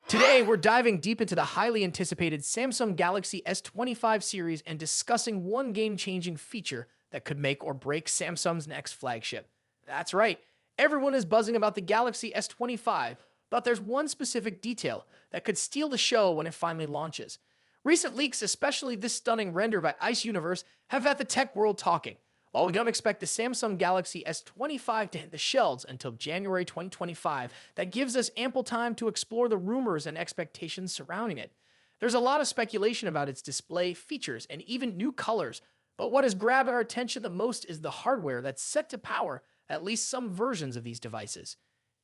Today, we're diving deep into the highly anticipated Samsung Galaxy S25 series and discussing one game-changing feature that could make or break Samsung's next flagship. That's right, everyone is buzzing about the Galaxy S25, but there's one specific detail that could steal the show when it finally launches. Recent leaks, especially this stunning render by Ice Universe, have had the tech world talking. While we don't expect the Samsung Galaxy S25 to hit the shelves until January 2025, that gives us ample time to explore the rumors and expectations surrounding it. There's a lot of speculation about its display, features, and even new colors, but what has grabbed our attention the most is the hardware that's set to power at least some versions of these devices.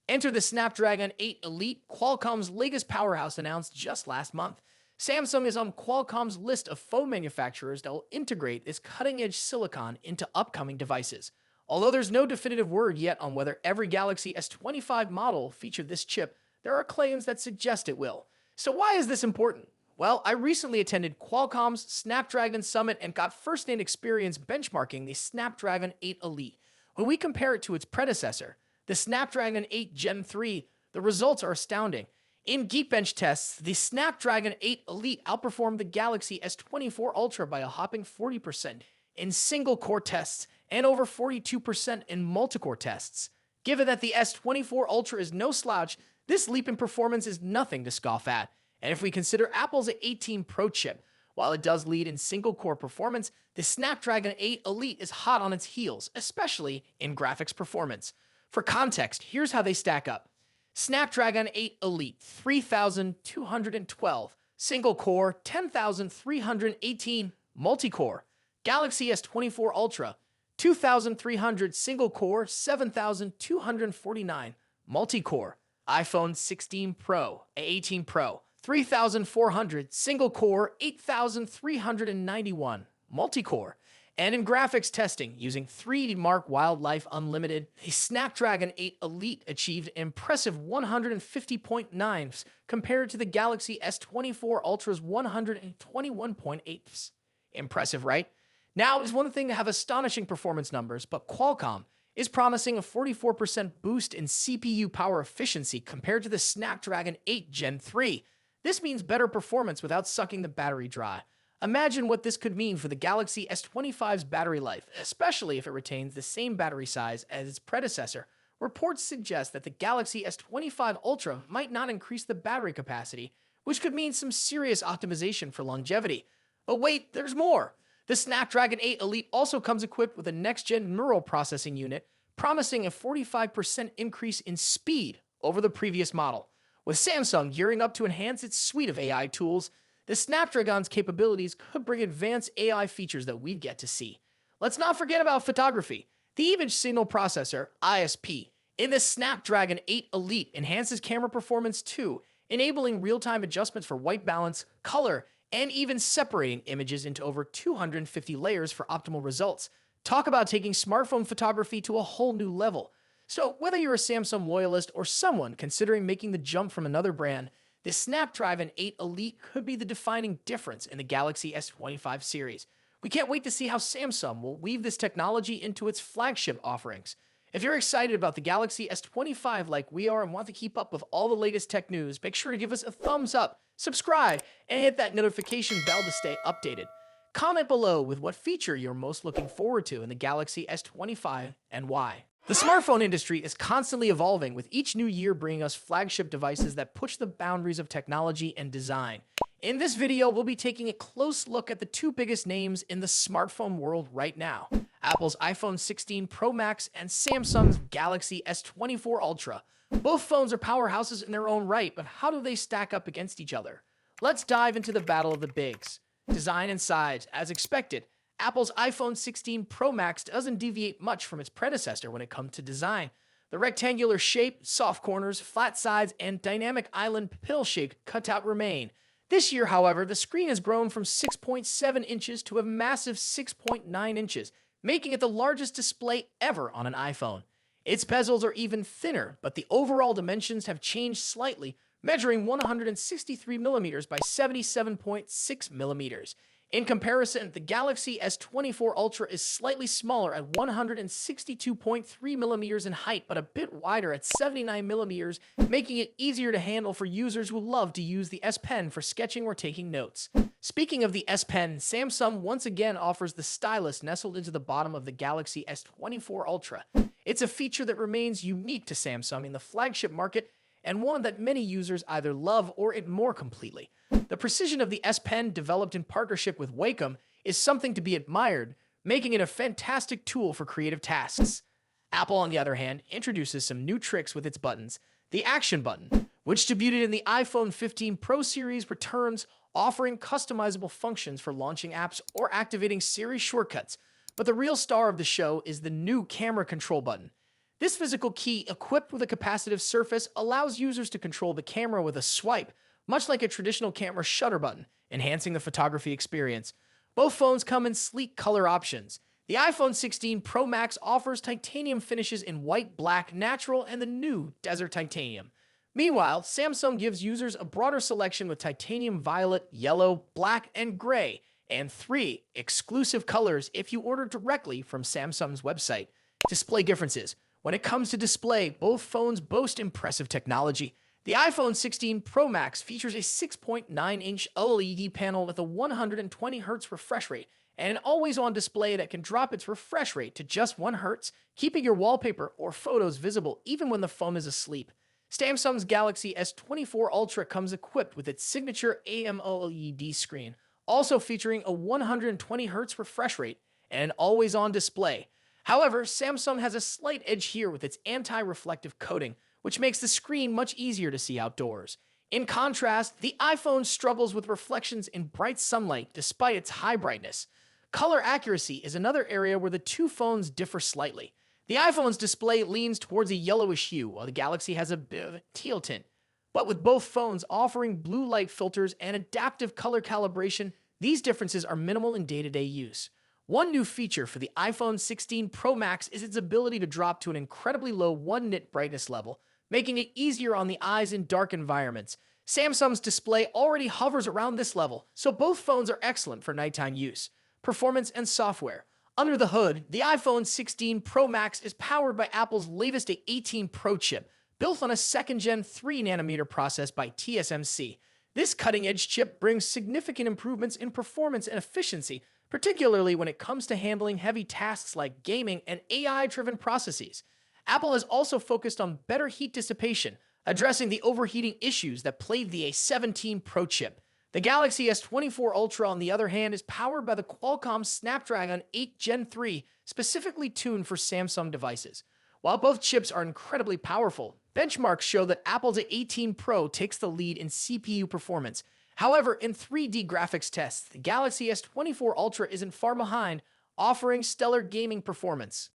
Enter the Snapdragon 8 Elite, Qualcomm's latest powerhouse announced just last month. Samsung is on Qualcomm's list of phone manufacturers that will integrate this cutting-edge silicon into upcoming devices. Although there's no definitive word yet on whether every Galaxy S25 model featured this chip, there are claims that suggest it will. So why is this important? Well, I recently attended Qualcomm's Snapdragon Summit and got first-hand experience benchmarking the Snapdragon 8 Elite. When we compare it to its predecessor, the Snapdragon 8 Gen 3, the results are astounding. In Geekbench tests, the Snapdragon 8 Elite outperformed the Galaxy S24 Ultra by a hopping 40% in single-core tests and over 42% in multi-core tests. Given that the S24 Ultra is no slouch, this leap in performance is nothing to scoff at. And if we consider Apple's A18 Pro chip, while it does lead in single-core performance, the Snapdragon 8 Elite is hot on its heels, especially in graphics performance. For context, here's how they stack up. Snapdragon 8 Elite, 3,212. Single-core, 10,318. Multi-core. Galaxy S24 Ultra, 2,300. Single-core, 7,249. Multi-core. iPhone 16 Pro, 18 Pro, 3,400. Single-core, 8,391. Multi-core. And in graphics testing, using 3D Mark Wildlife Unlimited, the Snapdragon 8 Elite achieved impressive 150.9s compared to the Galaxy S24 Ultra's 121.8s. Impressive, right? Now, it's one thing to have astonishing performance numbers, but Qualcomm is promising a 44% boost in CPU power efficiency compared to the Snapdragon 8 Gen 3. This means better performance without sucking the battery dry. Imagine what this could mean for the Galaxy S25's battery life, especially if it retains the same battery size as its predecessor. Reports suggest that the Galaxy S25 Ultra might not increase the battery capacity, which could mean some serious optimization for longevity. But wait, there's more! The Snapdragon 8 Elite also comes equipped with a next-gen neural processing unit, promising a 45% increase in speed over the previous model. With Samsung gearing up to enhance its suite of AI tools, the Snapdragon's capabilities could bring advanced AI features that we've yet to see. Let's not forget about photography. The Image Signal Processor, ISP, in the Snapdragon 8 Elite enhances camera performance too, enabling real-time adjustments for white balance, color, and even separating images into over 250 layers for optimal results. Talk about taking smartphone photography to a whole new level. So whether you're a Samsung loyalist or someone considering making the jump from another brand, the Snapdragon 8 Elite could be the defining difference in the Galaxy S25 series. We can't wait to see how Samsung will weave this technology into its flagship offerings. If you're excited about the Galaxy S25 like we are and want to keep up with all the latest tech news, make sure to give us a thumbs up, subscribe, and hit that notification bell to stay updated. Comment below with what feature you're most looking forward to in the Galaxy S25 and why. The smartphone industry is constantly evolving, with each new year bringing us flagship devices that push the boundaries of technology and design. In this video, we'll be taking a close look at the two biggest names in the smartphone world right now: Apple's iPhone 16 Pro Max and Samsung's Galaxy S24 Ultra. Both phones are powerhouses in their own right, but how do they stack up against each other? Let's dive into the battle of the bigs. Design and size. As expected, Apple's iPhone 16 Pro Max doesn't deviate much from its predecessor when it comes to design. The rectangular shape, soft corners, flat sides, and dynamic island pill-shaped cutout remain. This year, however, the screen has grown from 6.7 inches to a massive 6.9 inches, making it the largest display ever on an iPhone. Its bezels are even thinner, but the overall dimensions have changed slightly, measuring 163 millimeters by 77.6 millimeters. In comparison, the Galaxy S24 Ultra is slightly smaller at 162.3 millimeters in height, but a bit wider at 79 millimeters, making it easier to handle for users who love to use the S Pen for sketching or taking notes. Speaking of the S Pen, Samsung once again offers the stylus nestled into the bottom of the Galaxy S24 Ultra. It's a feature that remains unique to Samsung in the flagship market, and one that many users either love or ignore completely. The precision of the S Pen, developed in partnership with Wacom, is something to be admired, making it a fantastic tool for creative tasks. Apple, on the other hand, introduces some new tricks with its buttons. The Action button, which debuted in the iPhone 15 Pro series, returns, offering customizable functions for launching apps or activating Siri shortcuts. But the real star of the show is the new Camera Control button. This physical key, equipped with a capacitive surface, allows users to control the camera with a swipe, much like a traditional camera shutter button, enhancing the photography experience. Both phones come in sleek color options. The iPhone 16 Pro Max offers titanium finishes in white, black, natural, and the new Desert Titanium. Meanwhile, Samsung gives users a broader selection with titanium violet, yellow, black, and gray, and 3 exclusive colors if you order directly from Samsung's website. Display differences. When it comes to display, both phones boast impressive technology. The iPhone 16 Pro Max features a 6.9-inch OLED panel with a 120Hz refresh rate and an always-on display that can drop its refresh rate to just 1 Hz, keeping your wallpaper or photos visible even when the phone is asleep. Samsung's Galaxy S24 Ultra comes equipped with its signature AMOLED screen, also featuring a 120Hz refresh rate and an always-on display. However, Samsung has a slight edge here with its anti-reflective coating, which makes the screen much easier to see outdoors. In contrast, the iPhone struggles with reflections in bright sunlight despite its high brightness. Color accuracy is another area where the two phones differ slightly. The iPhone's display leans towards a yellowish hue, while the Galaxy has a bit of a teal tint. But with both phones offering blue light filters and adaptive color calibration, these differences are minimal in day-to-day use. One new feature for the iPhone 16 Pro Max is its ability to drop to an incredibly low 1 nit brightness level, making it easier on the eyes in dark environments. Samsung's display already hovers around this level, so both phones are excellent for nighttime use. Performance and software. Under the hood, the iPhone 16 Pro Max is powered by Apple's latest A18 Pro chip, built on a second-gen 3nm process by TSMC. This cutting-edge chip brings significant improvements in performance and efficiency, particularly when it comes to handling heavy tasks like gaming and AI-driven processes. Apple has also focused on better heat dissipation, addressing the overheating issues that plagued the A17 Pro chip. The Galaxy S24 Ultra, on the other hand, is powered by the Qualcomm Snapdragon 8 Gen 3, specifically tuned for Samsung devices. While both chips are incredibly powerful, benchmarks show that Apple's A18 Pro takes the lead in CPU performance. However, in 3D graphics tests, the Galaxy S24 Ultra isn't far behind, offering stellar gaming performance.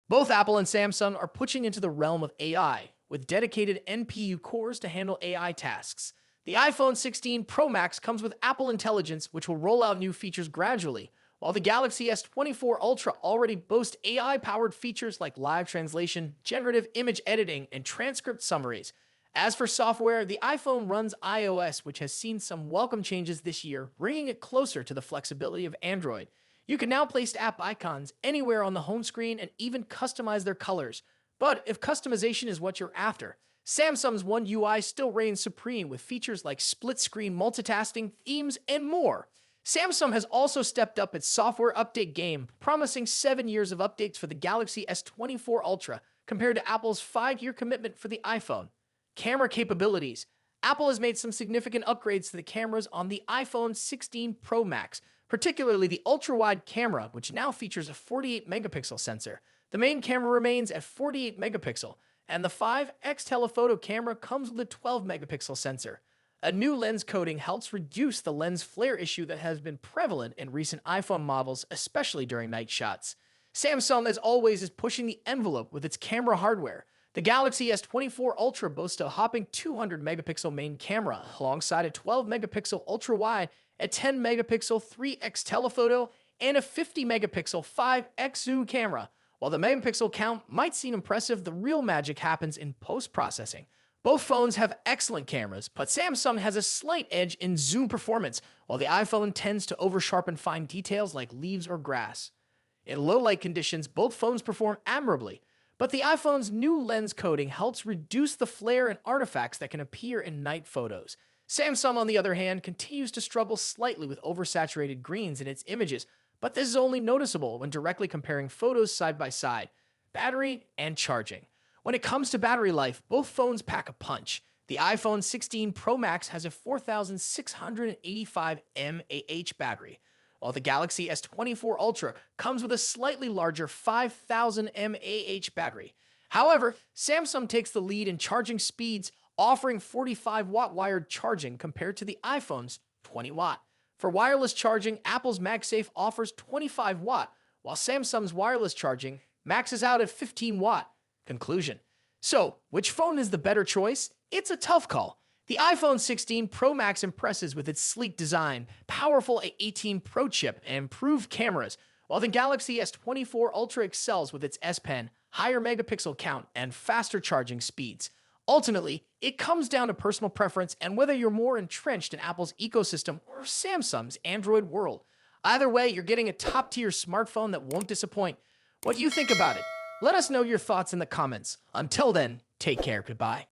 Both Apple and Samsung are pushing into the realm of AI, with dedicated NPU cores to handle AI tasks. The iPhone 16 Pro Max comes with Apple Intelligence, which will roll out new features gradually, while the Galaxy S24 Ultra already boasts AI-powered features like live translation, generative image editing, and transcript summaries. As for software, the iPhone runs iOS, which has seen some welcome changes this year, bringing it closer to the flexibility of Android. You can now place app icons anywhere on the home screen and even customize their colors. But if customization is what you're after, Samsung's One UI still reigns supreme with features like split-screen multitasking, themes, and more. Samsung has also stepped up its software update game, promising 7 years of updates for the Galaxy S24 Ultra, compared to Apple's 5-year commitment for the iPhone. Camera capabilities. Apple has made some significant upgrades to the cameras on the iPhone 16 Pro Max, particularly the ultra-wide camera, which now features a 48-megapixel sensor. The main camera remains at 48 megapixel, and the 5x telephoto camera comes with a 12-megapixel sensor. A new lens coating helps reduce the lens flare issue that has been prevalent in recent iPhone models, especially during night shots. Samsung, as always, is pushing the envelope with its camera hardware. The Galaxy S24 Ultra boasts a hopping 200-megapixel main camera, alongside a 12-megapixel ultra-wide, a 10-megapixel 3x telephoto, and a 50-megapixel 5x zoom camera. While the megapixel count might seem impressive, the real magic happens in post-processing. Both phones have excellent cameras, but Samsung has a slight edge in zoom performance, while the iPhone tends to oversharpen fine details like leaves or grass. In low light conditions, both phones perform admirably, but the iPhone's new lens coating helps reduce the flare and artifacts that can appear in night photos. Samsung, on the other hand, continues to struggle slightly with oversaturated greens in its images, but this is only noticeable when directly comparing photos side by side. Battery and charging. When it comes to battery life, both phones pack a punch. The iPhone 16 Pro Max has a 4,685 mAh battery, while the Galaxy S24 Ultra comes with a slightly larger 5,000 mAh battery. However, Samsung takes the lead in charging speeds, offering 45-watt wired charging compared to the iPhone's 20-watt. For wireless charging, Apple's MagSafe offers 25-watt, while Samsung's wireless charging maxes out at 15-watt. Conclusion. So, which phone is the better choice? It's a tough call. The iPhone 16 Pro Max impresses with its sleek design, powerful A18 Pro chip, and improved cameras, while the Galaxy S24 Ultra excels with its S Pen, higher megapixel count, and faster charging speeds. Ultimately, it comes down to personal preference and whether you're more entrenched in Apple's ecosystem or Samsung's Android world. Either way, you're getting a top-tier smartphone that won't disappoint. What do you think about it? Let us know your thoughts in the comments. Until then, take care. Goodbye.